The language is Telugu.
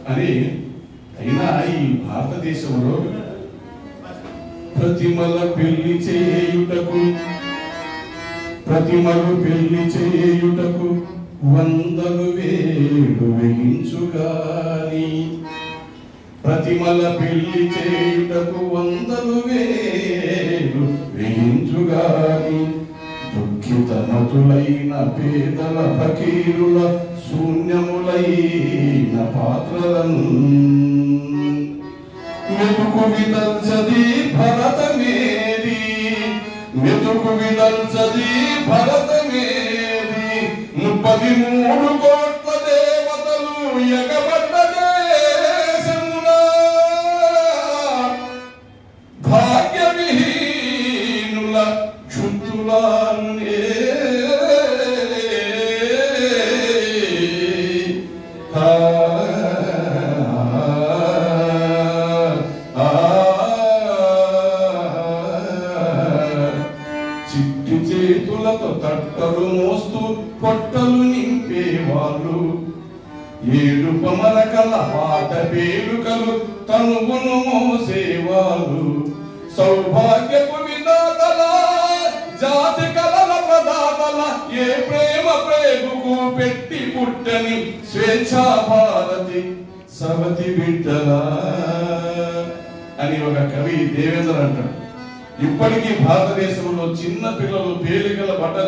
అని అయినా ఈ భారతదేశంలో ప్రతిమలు పెళ్లి చేయుటకు వందలు వేలు వేయించుగాని ప్రతిమల పెళ్లి చేయుటకు వందలు వేలు వేయించుగాని దుఃఖితమతులైన పేదల ఫకీరుల శూన్యములైన పాత్రలను మెతుకు విదల్చది భరతమేరి ముప్పది 3 కోట్ల దేవతలు ఎగబడ్డ దేశమున భాగ్యవిహీనుల క్షుద్రులానే చిట్టి చేతులతో తట్టలు మోస్తూ పొట్టలు నింపేవాళ్ళు ఏడుప మరకల పాట పేలుకలు తనువును మోసేవాళ్ళు సౌభాగ్యపు విధాతల జాతి కలల ప్రదాతల ఏ ప్రేమకు పెట్టి పుట్టని స్వేచ్ఛా భారతి సవతి బిడ్డలా అని ఒక కవి దేవేంద్ర అంటాడు. ఇప్పటికీ భారతదేశంలో చిన్న పిల్లలు పేలికల బట్టలు